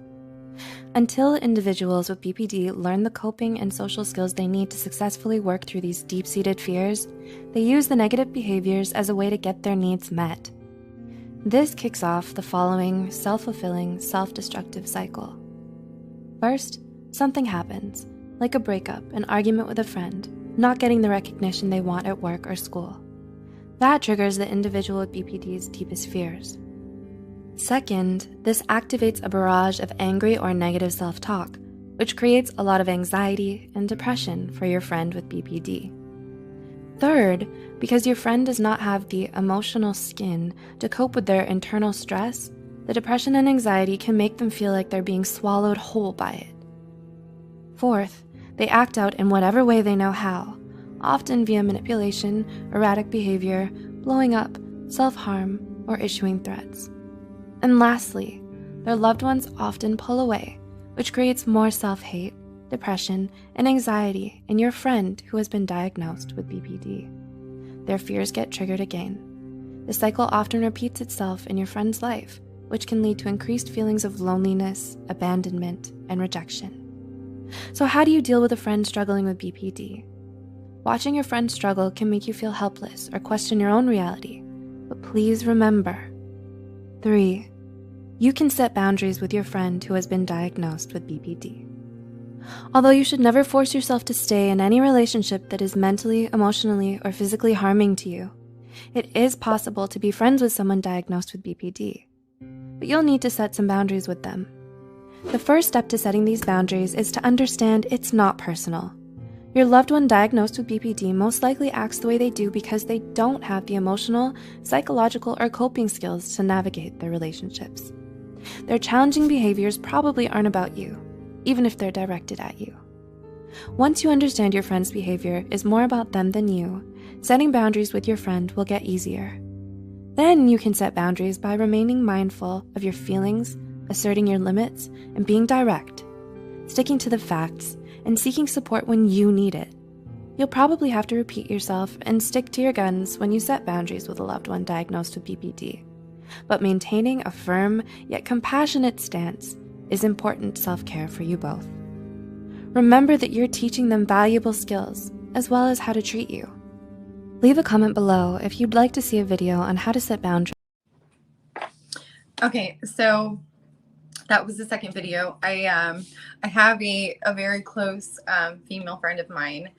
Until individuals with BPD learn the coping and social skills they need to successfully work through these deep-seated fears, they use the negative behaviors as a way to get their needs met. This kicks off the following self-fulfilling, self-destructive cycle. First, something happens, like a breakup, an argument with a friend, not getting the recognition they want at work or school. That triggers the individual with BPD's deepest fears. Second, this activates a barrage of angry or negative self-talk, which creates a lot of anxiety and depression for your friend with BPD. Third, because your friend does not have the emotional skin to cope with their internal stress, the depression and anxiety can make them feel like they're being swallowed whole by it. Fourth, they act out in whatever way they know how, often via manipulation, erratic behavior, blowing up, self-harm, or issuing threats. And lastly, their loved ones often pull away, which creates more self-hate, depression, and anxiety in your friend who has been diagnosed with BPD. Their fears get triggered again. The cycle often repeats itself in your friend's life, which can lead to increased feelings of loneliness, abandonment, and rejection. So how do you deal with a friend struggling with BPD? Watching your friend struggle can make you feel helpless or question your own reality, but please remember, 3, you can set boundaries with your friend who has been diagnosed with BPD. Although you should never force yourself to stay in any relationship that is mentally, emotionally, or physically harming to you, it is possible to be friends with someone diagnosed with BPD, but you'll need to set some boundaries with them. The first step to setting these boundaries is to understand it's not personal. Your loved one diagnosed with BPD most likely acts the way they do because they don't have the emotional, psychological, or coping skills to navigate their relationships. Their challenging behaviors probably aren't about you, even if they're directed at you. Once you understand your friend's behavior is more about them than you, setting boundaries with your friend will get easier. Then you can set boundaries by remaining mindful of your feelings, asserting your limits, and being direct, sticking to the facts, and seeking support when you need it. You'll probably have to repeat yourself and stick to your guns when you set boundaries with a loved one diagnosed with BPD. But maintaining a firm yet compassionate stance is important self-care for you both. Remember that you're teaching them valuable skills as well as how to treat you. Leave a comment below if you'd like to see a video on how to set boundaries. Okay, so that was the second video. I have a very close female friend of mine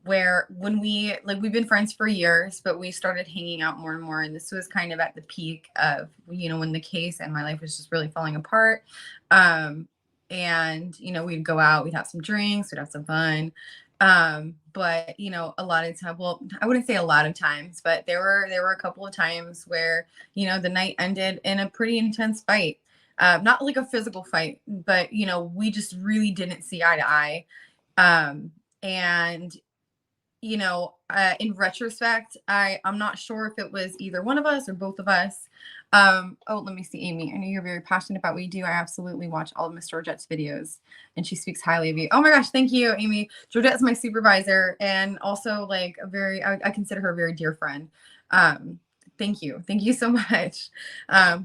where when we've been friends for years, but we started hanging out more and more. And this was kind of at the peak of, when the case and my life was just really falling apart. And, we'd go out, we'd have some drinks, we'd have some fun. But, a lot of times, well, I wouldn't say a lot of times, but there were a couple of times where, the night ended in a pretty intense fight. Not like a physical fight, but, we just really didn't see eye to eye. And, in retrospect, I'm not sure if it was either one of us or both of us. Oh, let me see, Amy. I know you're very passionate about what you do. I absolutely watch all of Miss Georgette's videos, and she speaks highly of you. Oh my gosh, thank you, Amy. Georgette's my supervisor, and also like I consider her a very dear friend. Thank you so much.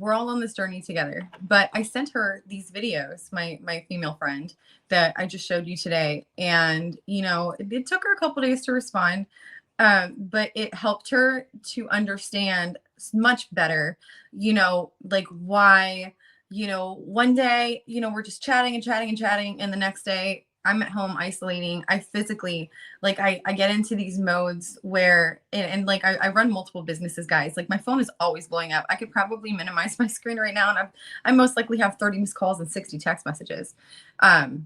We're all on this journey together. But I sent her these videos, my female friend that I just showed you today, and it took her a couple days to respond. But it helped her to understand much better, like why, one day, we're just chatting and chatting and chatting. And the next day I'm at home isolating. I physically, like, I get into these modes where, and like, I run multiple businesses, guys. Like, my phone is always blowing up. I could probably minimize my screen right now, and I most likely have 30 missed calls and 60 text messages. I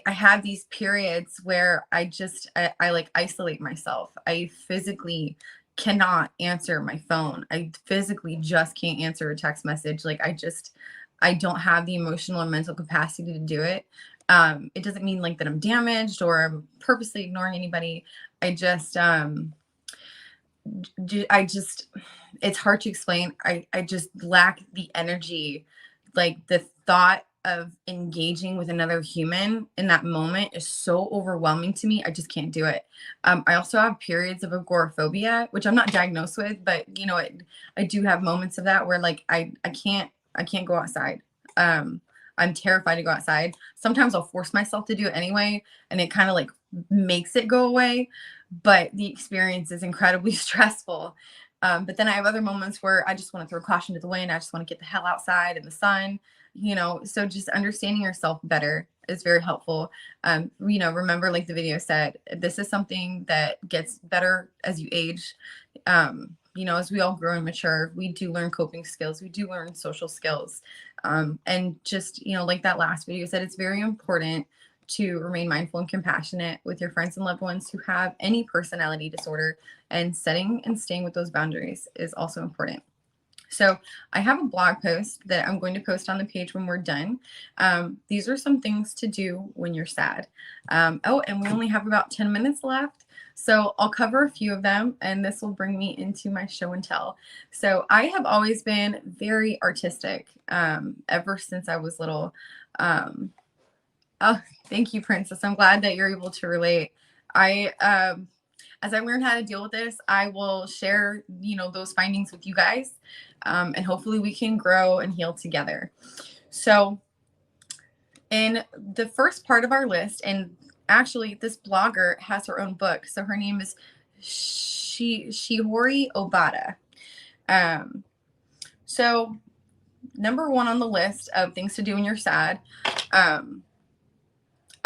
have these periods where I like isolate myself. I physically cannot answer my phone. I physically just can't answer a text message. Like, I don't have the emotional or mental capacity to do it. It doesn't mean like that I'm damaged or I'm purposely ignoring anybody. It's hard to explain. I just lack the energy, like the thought of engaging with another human in that moment is so overwhelming to me. I just can't do it. I also have periods of agoraphobia, which I'm not diagnosed with, but I do have moments of that where like I can't go outside. I'm terrified to go outside. Sometimes I'll force myself to do it anyway, and it kind of like makes it go away, but the experience is incredibly stressful. But then I have other moments where I just want to throw caution to the wind. I just want to get the hell outside in the sun, so just understanding yourself better is very helpful. Remember, like the video said, this is something that gets better as you age. As we all grow and mature, we do learn coping skills. We do learn social skills. And just, like that last video said, it's very important to remain mindful and compassionate with your friends and loved ones who have any personality disorder, and setting and staying with those boundaries is also important. So I have a blog post that I'm going to post on the page when we're done. These are some things to do when you're sad. And we only have about 10 minutes left. So I'll cover a few of them, and this will bring me into my show and tell. So I have always been very artistic ever since I was little. Oh, thank you, Princess. I'm glad that you're able to relate. As I learn how to deal with this, I will share, those findings with you guys, and hopefully we can grow and heal together. So in the first part of our list, and actually this blogger has her own book. So her name is Shiori Obata. So number one on the list of things to do when you're sad.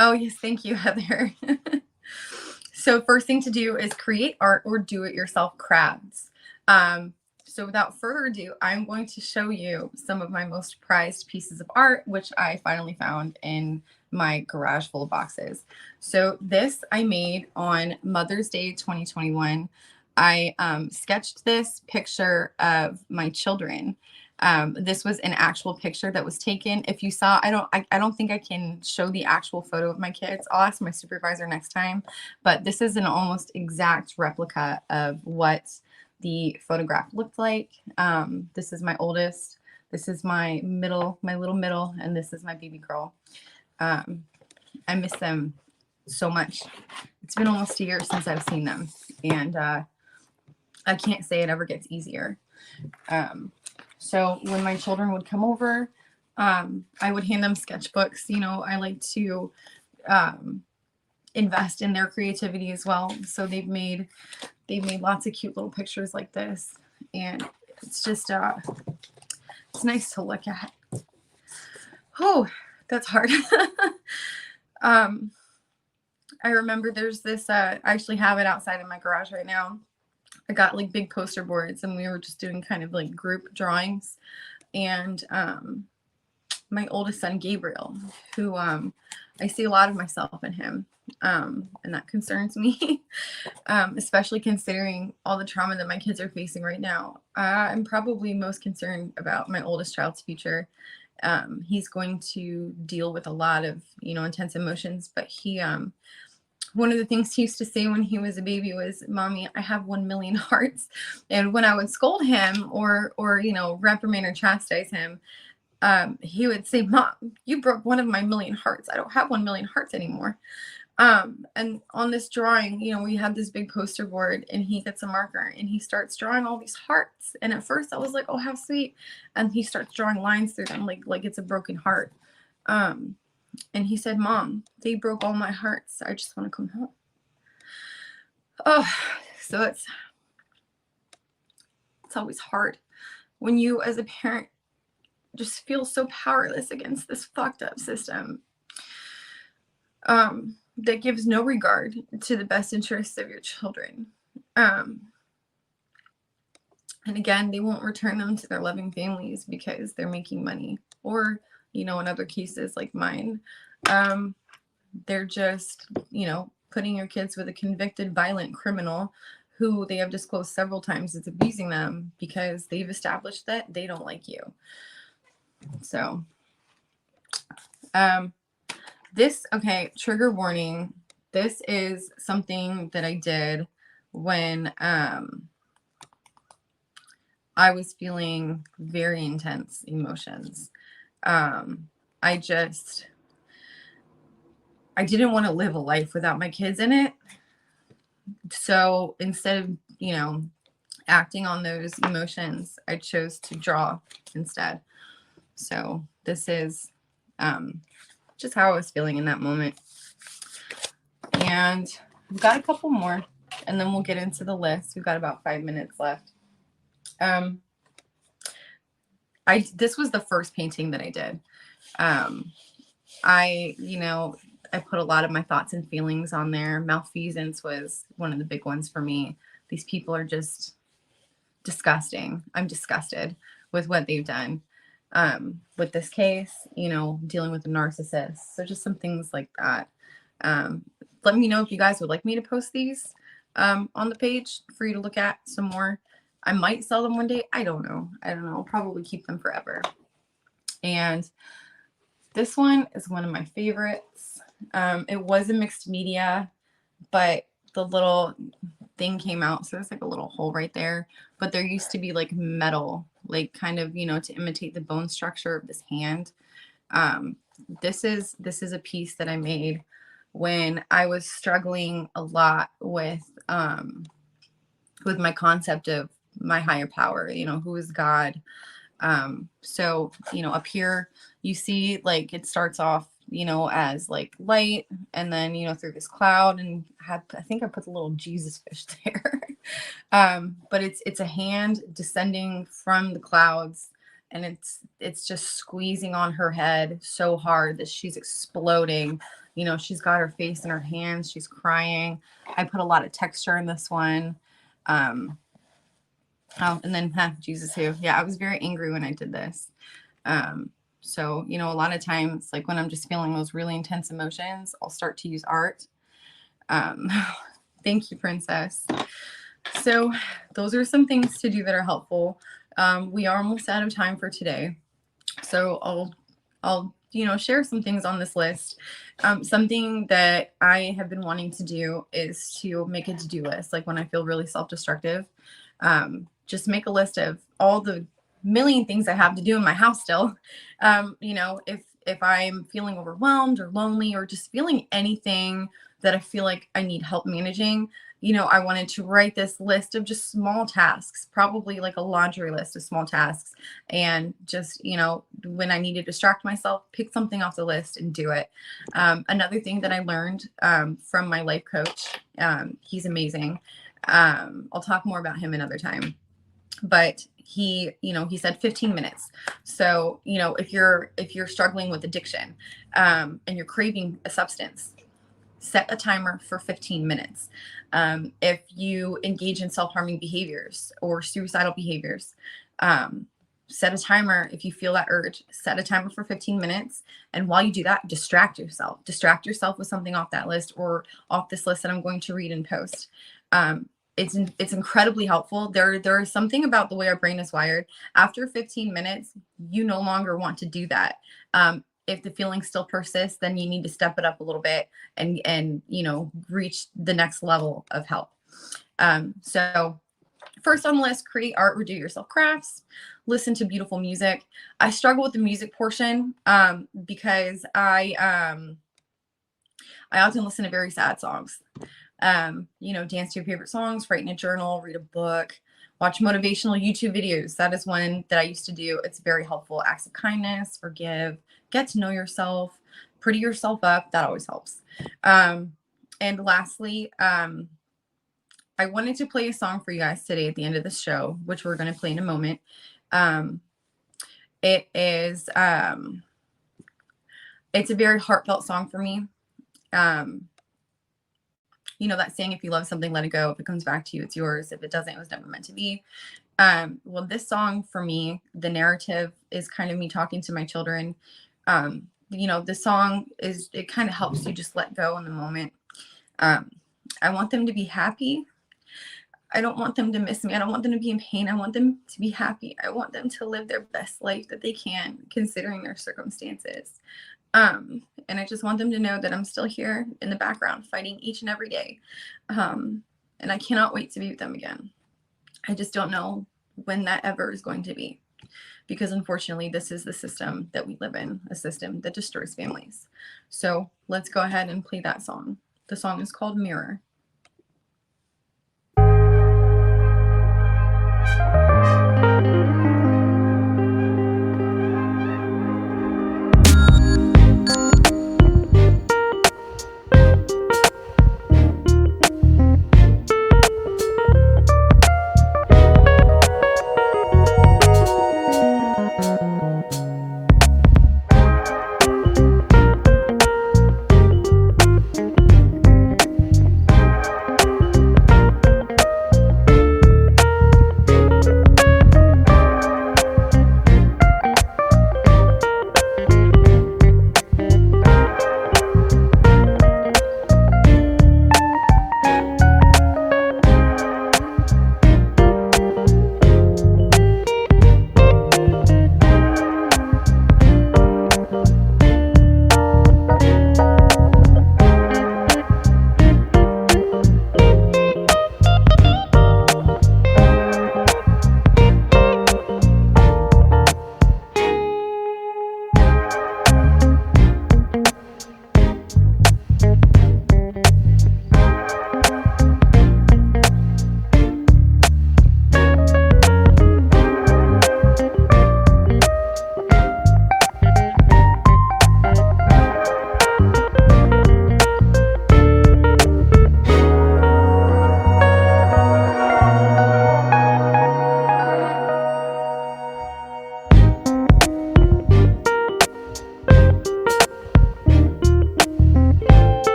Oh, yes. Thank you, Heather. So first thing to do is create art or do-it-yourself crafts. So without further ado, I'm going to show you some of my most prized pieces of art, which I finally found in my garage full of boxes. So this I made on Mother's Day 2021. I sketched this picture of my children. This was an actual picture that was taken. If you saw, I don't think I can show the actual photo of my kids. I'll ask my supervisor next time, but this is an almost exact replica of what the photograph looked like. This is my oldest. This is my little middle, and this is my baby girl. I miss them so much. It's been almost a year since I've seen them, and I can't say it ever gets easier. So when my children would come over, I would hand them sketchbooks. You know, I like to invest in their creativity as well. So they've made lots of cute little pictures like this, and it's just it's nice to look at. Oh, that's hard. I remember there's this, I actually have it outside in my garage right now. I got like big poster boards, and we were just doing kind of like group drawings. And my oldest son, Gabriel, who I see a lot of myself in him. And that concerns me, especially considering all the trauma that my kids are facing right now. I'm probably most concerned about my oldest child's future. He's going to deal with a lot of, intense emotions, but he, one of the things he used to say when he was a baby was, "Mommy, I have 1 million hearts." And when I would scold him or reprimand or chastise him, he would say, "Mom, you broke one of my 1 million hearts. I don't have 1 million hearts anymore." And on this drawing, we had this big poster board, and he gets a marker and he starts drawing all these hearts. And at first I was like, "Oh, how sweet." And he starts drawing lines through them like it's a broken heart. And he said, "Mom, they broke all my hearts. I just want to come home." Oh, so it's always hard when you as a parent just feel so powerless against this fucked up system that gives no regard to the best interests of your children. And again, they won't return them to their loving families because they're making money, or in other cases like mine, they're just putting your kids with a convicted violent criminal who they have disclosed several times is abusing them because they've established that they don't like you. So trigger warning. This is something that I did when I was feeling very intense emotions. I didn't want to live a life without my kids in it. So instead of, acting on those emotions, I chose to draw instead. So this is just how I was feeling in that moment. And we've got a couple more, and then we'll get into the list. We've got about 5 minutes left. This was the first painting that I did. I put a lot of my thoughts and feelings on there. Malfeasance was one of the big ones for me. These people are just disgusting. I'm disgusted with what they've done. With this case, dealing with a narcissist. So just some things like that. Let me know if you guys would like me to post these on the page for you to look at some more. I might sell them one day. I don't know. I'll probably keep them forever. And this one is one of my favorites. It was a mixed media, but the little thing came out. So there's like a little hole right there. But there used to be like metal, like kind of, to imitate the bone structure of this hand. This is a piece that I made when I was struggling a lot with my concept of my higher power, who is God. So, up here you see like it starts off, as like light, and then, through this cloud, and I think I put a little Jesus fish there. But it's a hand descending from the clouds, and it's just squeezing on her head so hard that she's exploding. She's got her face in her hands. She's crying. I put a lot of texture in this one. And then Jesus who. Yeah, I was very angry when I did this. So, you know, a lot of times, like when I'm just feeling those really intense emotions, I'll start to use art. Thank you, Princess. So those are some things to do that are helpful. We are almost out of time for today. So I'll share some things on this list. Something that I have been wanting to do is to make a to-do list. Like when I feel really self-destructive, just make a list of all the million things I have to do in my house still. If I'm feeling overwhelmed or lonely or just feeling anything that I feel like I need help managing, I wanted to write this list of just small tasks, probably like a laundry list of small tasks. And just, when I need to distract myself, pick something off the list and do it. Another thing that I learned from my life coach, he's amazing. I'll talk more about him another time. But he said 15 minutes. So, if you're struggling with addiction and you're craving a substance, set a timer for 15 minutes. If you engage in self-harming behaviors or suicidal behaviors, set a timer. If you feel that urge, set a timer for 15 minutes. And while you do that, distract yourself. Distract yourself with something off that list or off this list that I'm going to read and post. It's incredibly helpful. There is something about the way our brain is wired. After 15 minutes, you no longer want to do that. If the feeling still persists, then you need to step it up a little bit and reach the next level of help. So first on the list, create art or do yourself crafts, listen to beautiful music. I struggle with the music portion because I often listen to very sad songs. Dance to your favorite songs, write in a journal, read a book, watch motivational YouTube videos. That is one that I used to do. It's very helpful. Acts of kindness, forgive, get to know yourself, pretty yourself up. That always helps. And lastly, I wanted to play a song for you guys today at the end of the show, which we're going to play in a moment. It is, it's a very heartfelt song for me. That saying, if you love something, let it go. If it comes back to you, it's yours. If it doesn't, it was never meant to be. Well, this song for me, the narrative is kind of me talking to my children. The song it kind of helps you just let go in the moment. I want them to be happy. I don't want them to miss me. I don't want them to be in pain. I want them to be happy. I want them to live their best life that they can, considering their circumstances. And I just want them to know that I'm still here in the background fighting each and every day. And I cannot wait to be with them again. I just don't know when that ever is going to be, because unfortunately, this is the system that we live in, a system that destroys families. So let's go ahead and play that song. The song is called Mirror.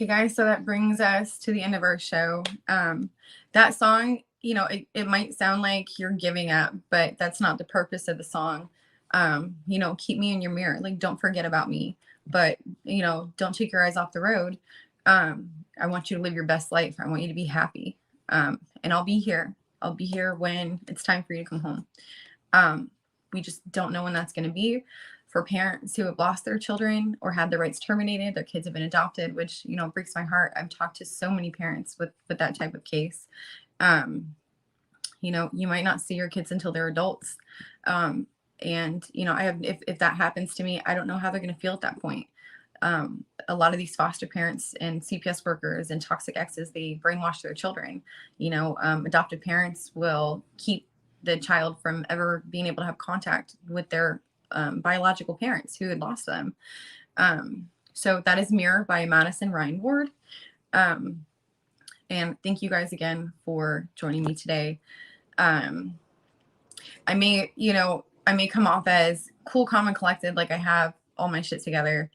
Okay, guys, so that brings us to the end of our show. That song, you know, it might sound like you're giving up, but that's not the purpose of the song. You know, keep me in your mirror. Like, don't forget about me, but, you know, don't take your eyes off the road. I want you to live your best life. I want you to be happy. And I'll be here. I'll be here when it's time for you to come home. We just don't know when that's going to be. For parents who have lost their children or had their rights terminated, their kids have been adopted, which, you know, breaks my heart. I've talked to so many parents with that type of case. You know, you might not see your kids until they're adults. And, you know, if that happens to me, I don't know how they're going to feel at that point. A lot of these foster parents and CPS workers and toxic exes, they brainwash their children. You know, adoptive parents will keep the child from ever being able to have contact with their biological parents who had lost them. So that is Mirror by Madison Ryan Ward. And thank you guys again for joining me today. I may come off as cool, calm, and collected, like I have all my shit together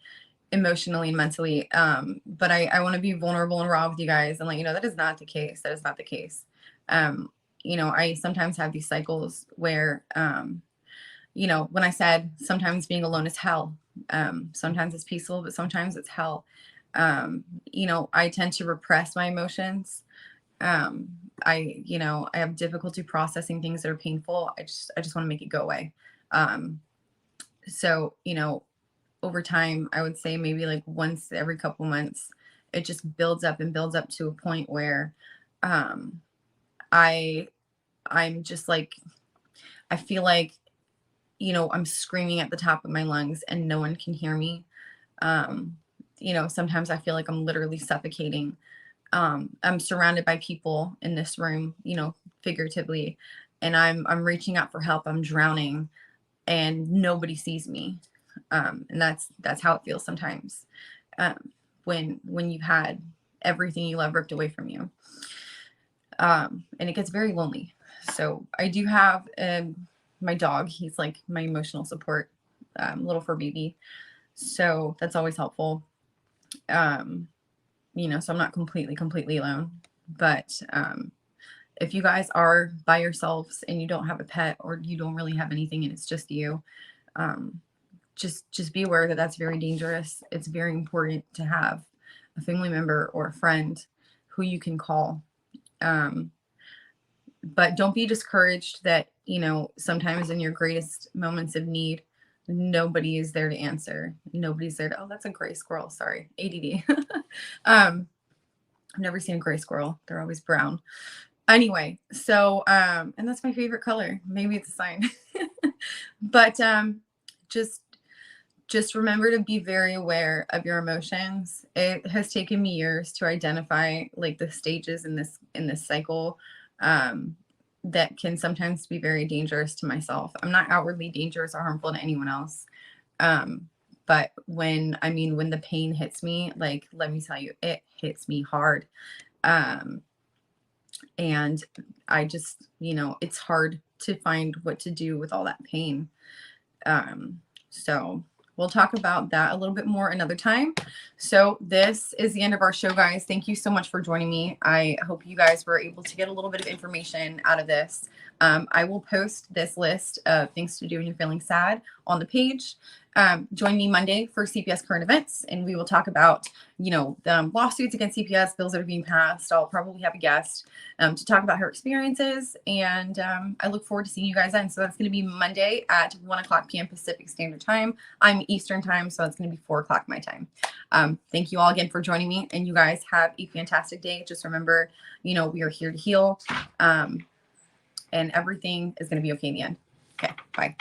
emotionally and mentally. But I want to be vulnerable and raw with you guys and let you know that is not the case. That is not the case. You know, I sometimes have these cycles where, you know, when I said sometimes being alone is hell, sometimes it's peaceful, but sometimes it's hell. You know, I tend to repress my emotions. I have difficulty processing things that are painful. I just want to make it go away. So, you know, over time, I would say maybe like once every couple months, it just builds up and builds up to a point where, I'm just like, I feel like, you know, I'm screaming at the top of my lungs and no one can hear me. You know, sometimes I feel like I'm literally suffocating. I'm surrounded by people in this room, you know, figuratively, and I'm reaching out for help. I'm drowning and nobody sees me. And that's how it feels sometimes. When you've had everything you love ripped away from you. And it gets very lonely. So I do have my dog. He's like my emotional support, little fur baby. So that's always helpful. You know, so I'm not completely alone. But if you guys are by yourselves and you don't have a pet or you don't really have anything and it's just you, just be aware that that's very dangerous. It's very important to have a family member or a friend who you can call. But don't be discouraged that, you know, sometimes in your greatest moments of need, nobody is there to answer. Nobody's there to, oh, that's a gray squirrel. Sorry, ADD. I've never seen a gray squirrel. They're always brown. Anyway, so, and that's my favorite color. Maybe it's a sign. But just remember to be very aware of your emotions. It has taken me years to identify like the stages in this cycle that can sometimes be very dangerous to myself. I'm not outwardly dangerous or harmful to anyone else. But when the pain hits me, like, let me tell you, it hits me hard. And I just, it's hard to find what to do with all that pain. So we'll talk about that a little bit more another time. So this is the end of our show, guys. Thank you so much for joining me. I hope you guys were able to get a little bit of information out of this. I will post this list of things to do when you're feeling sad on the page. Join me Monday for CPS current events, and we will talk about, the lawsuits against CPS, bills that are being passed. I'll probably have a guest to talk about her experiences, and I look forward to seeing you guys then. So that's going to be Monday at 1:00 p.m. Pacific Standard Time. I'm Eastern Time, so it's going to be 4:00 my time. Thank you all again for joining me, and you guys have a fantastic day. Just remember, we are here to heal, and everything is going to be okay in the end. Okay, bye.